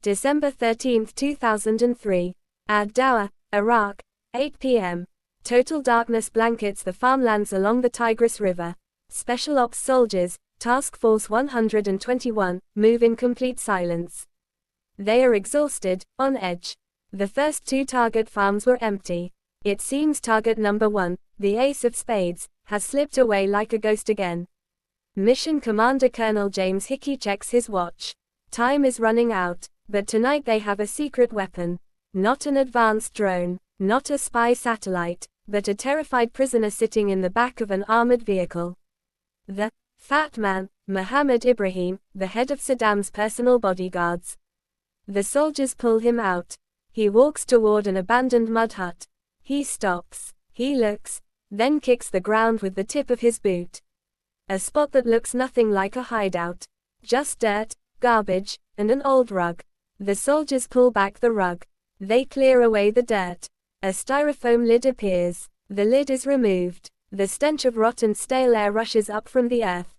December 13, 2003. Ad Dawa, Iraq, 8 p.m. Total darkness blankets the farmlands along the Tigris River. Special Ops soldiers, Task Force 121, move in complete silence. They are exhausted, on edge. The first two target farms were empty. It seems target number 1, the Ace of Spades, has slipped away like a ghost again. Mission Commander Colonel James Hickey checks his watch. Time is running out, but tonight they have a secret weapon. Not an advanced drone, not a spy satellite, but a terrified prisoner sitting in the back of an armored vehicle. The fat man, Mohammed Ibrahim, the head of Saddam's personal bodyguards. The soldiers pull him out. He walks toward an abandoned mud hut. He stops. He looks, then kicks the ground with the tip of his boot. A spot that looks nothing like a hideout. Just dirt, garbage, and an old rug. The soldiers pull back the rug. They clear away the dirt. A styrofoam lid appears. The lid is removed. The stench of rotten stale air rushes up from the earth.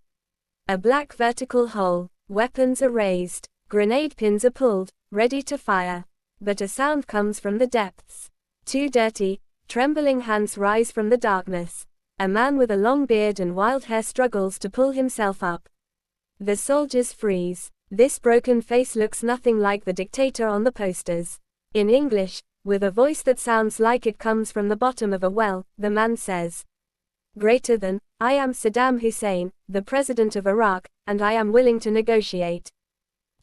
A black vertical hole. Weapons are raised. Grenade pins are pulled, ready to fire. But a sound comes from the depths. Two dirty, trembling hands rise from the darkness. A man with a long beard and wild hair struggles to pull himself up. The soldiers freeze. This broken face looks nothing like the dictator on the posters. In English, with a voice that sounds like it comes from the bottom of a well, the man says, "Greater than, I am Saddam Hussein, the president of Iraq, and I am willing to negotiate."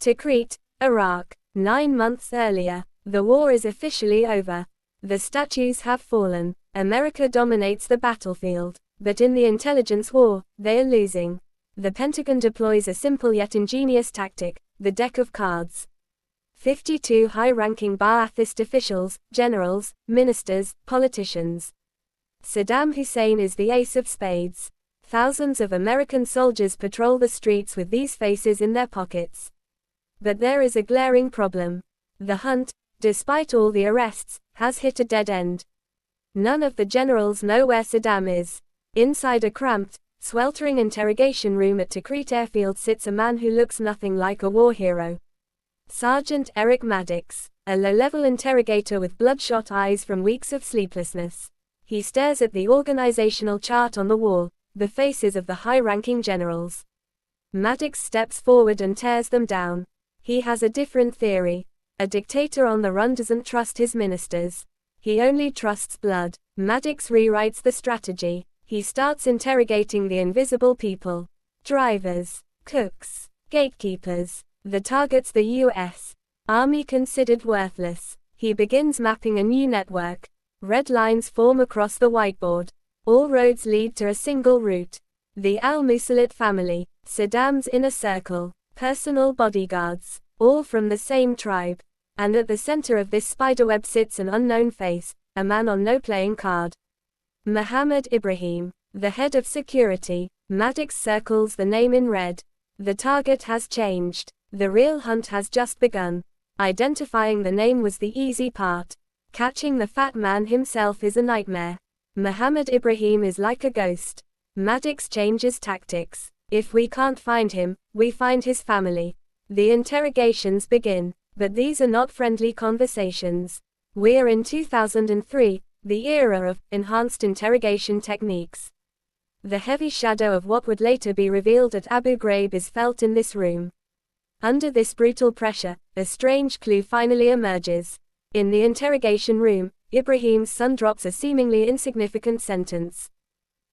Tikrit, Iraq. 9 months earlier. The war is officially over. The statues have fallen. America dominates the battlefield. But in the intelligence war, they are losing. The Pentagon deploys a simple yet ingenious tactic, the deck of cards. 52 high-ranking Ba'athist officials, generals, ministers, politicians. Saddam Hussein is the ace of spades. Thousands of American soldiers patrol the streets with these faces in their pockets. But there is a glaring problem. The hunt, despite all the arrests, has hit a dead end. None of the generals know where Saddam is. Inside a cramped, sweltering interrogation room at Tikrit Airfield sits a man who looks nothing like a war hero. Sergeant Eric Maddox, a low-level interrogator with bloodshot eyes from weeks of sleeplessness. He stares at the organizational chart on the wall, the faces of the high-ranking generals. Maddox steps forward and tears them down. He has a different theory. A dictator on the run doesn't trust his ministers. He only trusts blood. Maddox rewrites the strategy. He starts interrogating the invisible people. Drivers, cooks, gatekeepers. The target's the U.S. Army considered worthless. He begins mapping a new network. Red lines form across the whiteboard. All roads lead to a single route. The al-Musalit family, Saddam's inner circle, personal bodyguards, all from the same tribe. And at the center of this spiderweb sits an unknown face, a man on no playing card. Mohammed Ibrahim, the head of security. Maddox circles the name in red. The target has changed. The real hunt has just begun. Identifying the name was the easy part. Catching the fat man himself is a nightmare. Mohammed Ibrahim is like a ghost. Maddox changes tactics. If we can't find him, we find his family. The interrogations begin. But these are not friendly conversations. We're in 2003, the era of enhanced interrogation techniques. The heavy shadow of what would later be revealed at Abu Ghraib is felt in this room. Under this brutal pressure, a strange clue finally emerges. In the interrogation room, Ibrahim's son drops a seemingly insignificant sentence.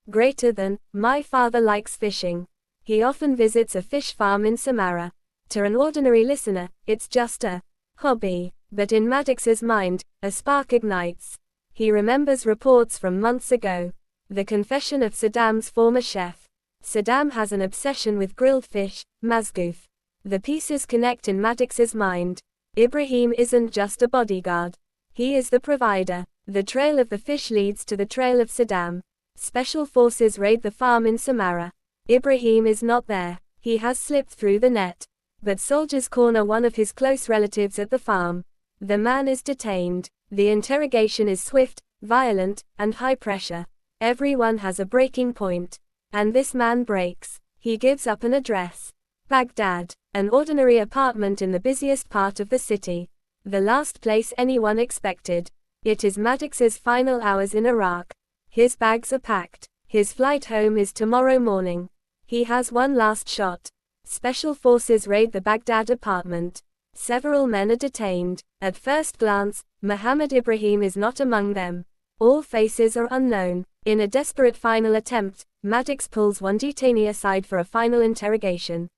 Greater than, my father likes fishing. He often visits a fish farm in Samarra. To an ordinary listener, it's just a hobby. But in Maddox's mind, a spark ignites. He remembers reports from months ago. The confession of Saddam's former chef. Saddam has an obsession with grilled fish, mazgoof. The pieces connect in Maddox's mind. Ibrahim isn't just a bodyguard. He is the provider. The trail of the fish leads to the trail of Saddam. Special forces raid the farm in Samarra. Ibrahim is not there. He has slipped through the net. But soldiers corner one of his close relatives at the farm. The man is detained. The interrogation is swift, violent, and high pressure. Everyone has a breaking point. And this man breaks. He gives up an address. Baghdad, an ordinary apartment in the busiest part of the city. The last place anyone expected. It is Maddox's final hours in Iraq. His bags are packed. His flight home is tomorrow morning. He has one last shot. Special forces raid the Baghdad apartment. Several men are detained. At first glance, Mohammed Ibrahim is not among them. All faces are unknown. In a desperate final attempt, Maddox pulls one detainee aside for a final interrogation.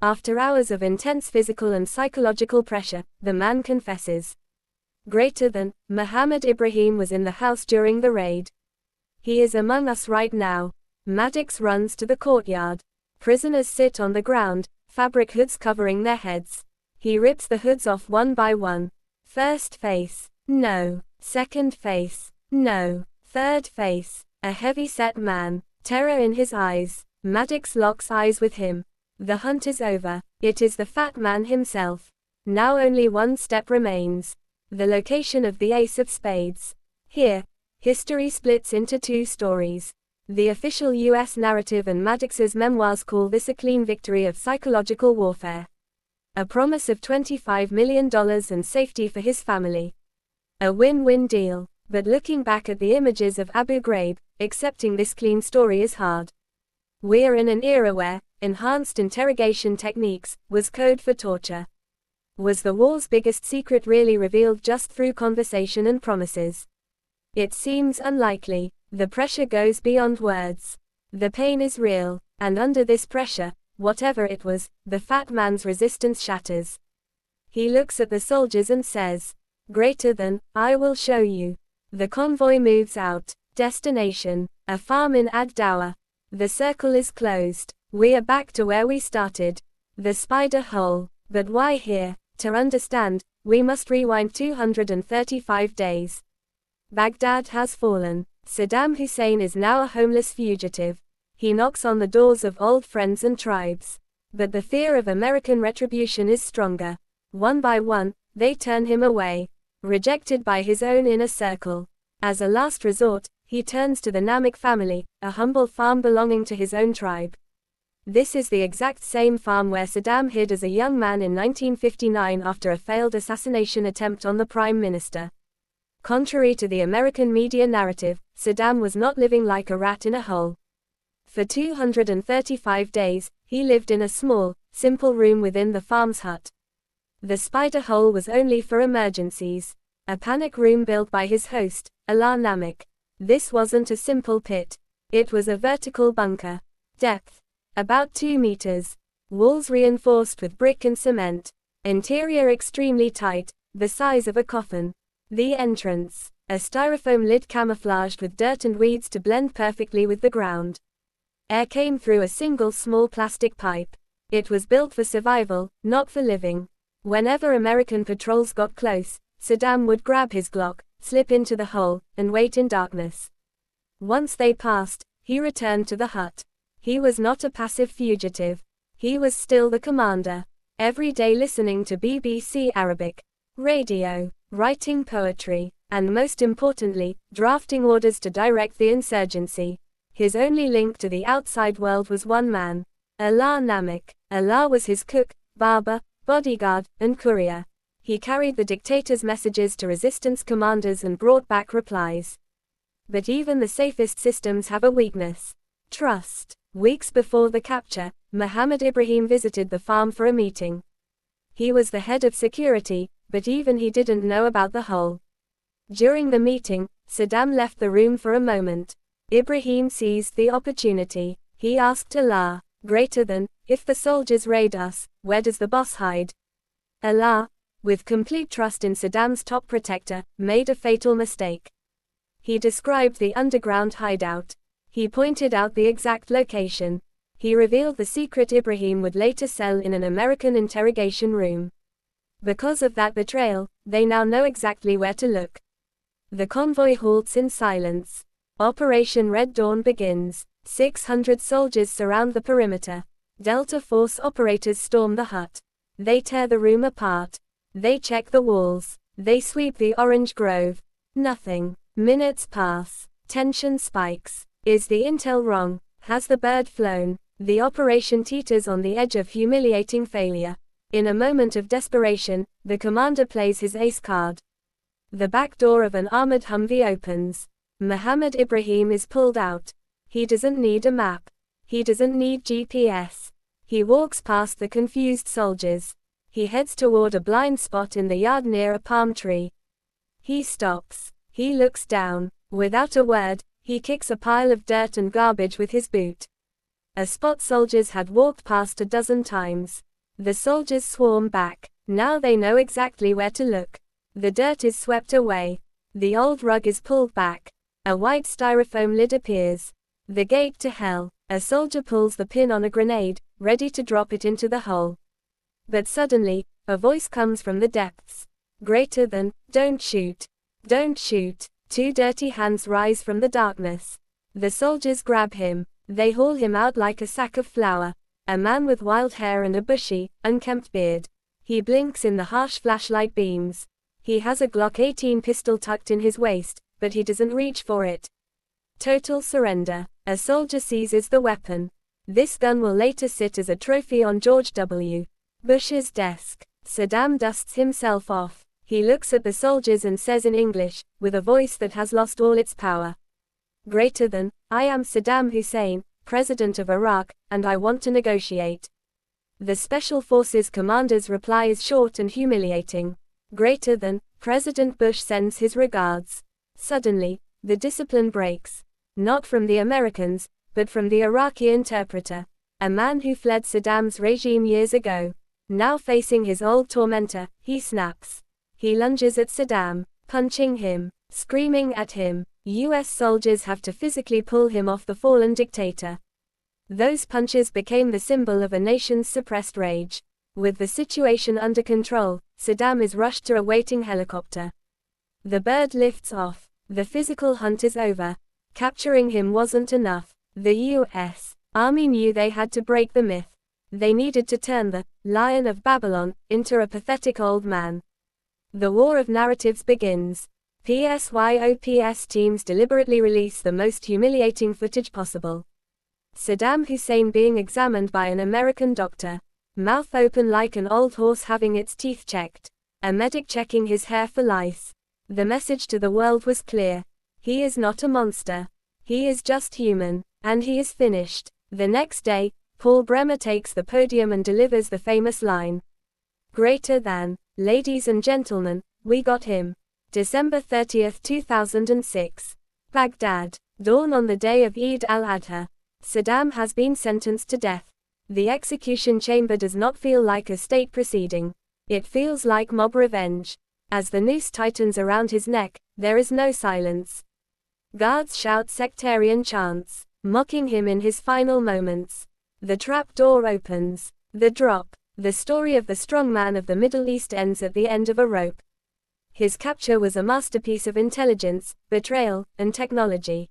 After hours of intense physical and psychological pressure, the man confesses. Mohammed Ibrahim was in the house during the raid. He is among us right now. Maddox runs to the courtyard. Prisoners sit on the ground, fabric hoods covering their heads. He rips the hoods off one by one. First face. No. Second face. No. Third face. A heavy-set man. Terror in his eyes. Maddox locks eyes with him. The hunt is over. It is the fat man himself. Now only one step remains. The location of the ace of spades. Here, history splits into two stories. The official US narrative and Maddox's memoirs call this a clean victory of psychological warfare. A promise of $25 million and safety for his family. A win-win deal. But looking back at the images of Abu Ghraib, accepting this clean story is hard. We're in an era where enhanced interrogation techniques was code for torture. Was the war's biggest secret really revealed just through conversation and promises? It seems unlikely. The pressure goes beyond words. The pain is real, and under this pressure, whatever it was, the fat man's resistance shatters. He looks at the soldiers and says, I will show you. The convoy moves out. Destination, a farm in Ad Dawa. The circle is closed. We are back to where we started. The spider hole. But why here? To understand, we must rewind 235 days. Baghdad has fallen. Saddam Hussein is now a homeless fugitive. He knocks on the doors of old friends and tribes. But the fear of American retribution is stronger. One by one, they turn him away. Rejected by his own inner circle. As a last resort, he turns to the Namik family, a humble farm belonging to his own tribe. This is the exact same farm where Saddam hid as a young man in 1959 after a failed assassination attempt on the prime minister. Contrary to the American media narrative, Saddam was not living like a rat in a hole. For 235 days, he lived in a small, simple room within the farm's hut. The spider hole was only for emergencies. A panic room built by his host, Allah Namik. This wasn't a simple pit. It was a vertical bunker. Depth. About 2 meters. Walls reinforced with brick and cement. Interior extremely tight, the size of a coffin. The entrance. A styrofoam lid camouflaged with dirt and weeds to blend perfectly with the ground. Air came through a single small plastic pipe. It was built for survival, not for living. Whenever American patrols got close, Saddam would grab his Glock, slip into the hole, and wait in darkness. Once they passed, he returned to the hut. He was not a passive fugitive. He was still the commander. Every day listening to BBC Arabic radio, writing poetry, and most importantly, drafting orders to direct the insurgency. His only link to the outside world was one man. Allah Namik. Allah was his cook, barber, bodyguard, and courier. He carried the dictator's messages to resistance commanders and brought back replies. But even the safest systems have a weakness. Trust. Weeks before the capture, Mohammed Ibrahim visited the farm for a meeting. He was the head of security, but even he didn't know about the hole. During the meeting, Saddam left the room for a moment. Ibrahim seized the opportunity. He asked Allah, if the soldiers raid us, where does the boss hide? Allah, with complete trust in Saddam's top protector, made a fatal mistake. He described the underground hideout. He pointed out the exact location. He revealed the secret Ibrahim would later sell in an American interrogation room. Because of that betrayal, they now know exactly where to look. The convoy halts in silence. Operation Red Dawn begins. 600 soldiers surround the perimeter. Delta Force operators storm the hut. They tear the room apart. They check the walls. They sweep the orange grove. Nothing. Minutes pass. Tension spikes. Is the intel wrong? Has the bird flown? The operation teeters on the edge of humiliating failure. In a moment of desperation, the commander plays his ace card. The back door of an armored Humvee opens. Mohammed Ibrahim is pulled out. He doesn't need a map. He doesn't need GPS. He walks past the confused soldiers. He heads toward a blind spot in the yard near a palm tree. He stops. He looks down. Without a word, he kicks a pile of dirt and garbage with his boot. A spot soldiers had walked past a dozen times. The soldiers swarm back. Now they know exactly where to look. The dirt is swept away. The old rug is pulled back. A white styrofoam lid appears. The gate to hell. A soldier pulls the pin on a grenade, ready to drop it into the hole. But suddenly, a voice comes from the depths. Greater than, don't shoot. Don't shoot. Two dirty hands rise from the darkness. The soldiers grab him. They haul him out like a sack of flour. A man with wild hair and a bushy, unkempt beard. He blinks in the harsh flashlight beams. He has a Glock 18 pistol tucked in his waist, but he doesn't reach for it. Total surrender. A soldier seizes the weapon. This gun will later sit as a trophy on George W. Bush's desk. Saddam dusts himself off. He looks at the soldiers and says in English, with a voice that has lost all its power. Greater than, I am Saddam Hussein, President of Iraq, and I want to negotiate. The Special Forces commander's reply is short and humiliating. Greater than, President Bush sends his regards. Suddenly, the discipline breaks. Not from the Americans, but from the Iraqi interpreter. A man who fled Saddam's regime years ago. Now facing his old tormentor, he snaps. He lunges at Saddam, punching him, screaming at him. US soldiers have to physically pull him off the fallen dictator. Those punches became the symbol of a nation's suppressed rage. With the situation under control, Saddam is rushed to a waiting helicopter. The bird lifts off. The physical hunt is over. Capturing him wasn't enough. The US Army knew they had to break the myth. They needed to turn the Lion of Babylon into a pathetic old man. The war of narratives begins. PSYOPS teams deliberately release the most humiliating footage possible. Saddam Hussein being examined by an American doctor. Mouth open like an old horse having its teeth checked. A medic checking his hair for lice. The message to the world was clear. He is not a monster. He is just human. And he is finished. The next day, Paul Bremer takes the podium and delivers the famous line. Greater than, ladies and gentlemen, we got him. December 30, 2006. Baghdad. Dawn on the day of Eid al-Adha. Saddam has been sentenced to death. The execution chamber does not feel like a state proceeding. It feels like mob revenge. As the noose tightens around his neck, there is no silence. Guards shout sectarian chants, mocking him in his final moments. The trap door opens. The drop. The story of the strongman of the Middle East ends at the end of a rope. His capture was a masterpiece of intelligence, betrayal, and technology.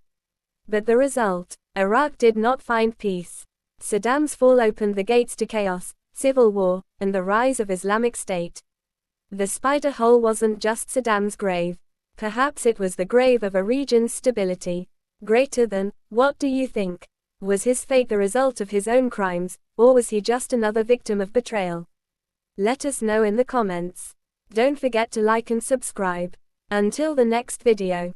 But the result, Iraq did not find peace. Saddam's fall opened the gates to chaos, civil war, and the rise of Islamic State. The spider hole wasn't just Saddam's grave. Perhaps it was the grave of a region's stability. Greater than, what do you think? Was his fate the result of his own crimes, or was he just another victim of betrayal? Let us know in the comments. Don't forget to like and subscribe. Until the next video.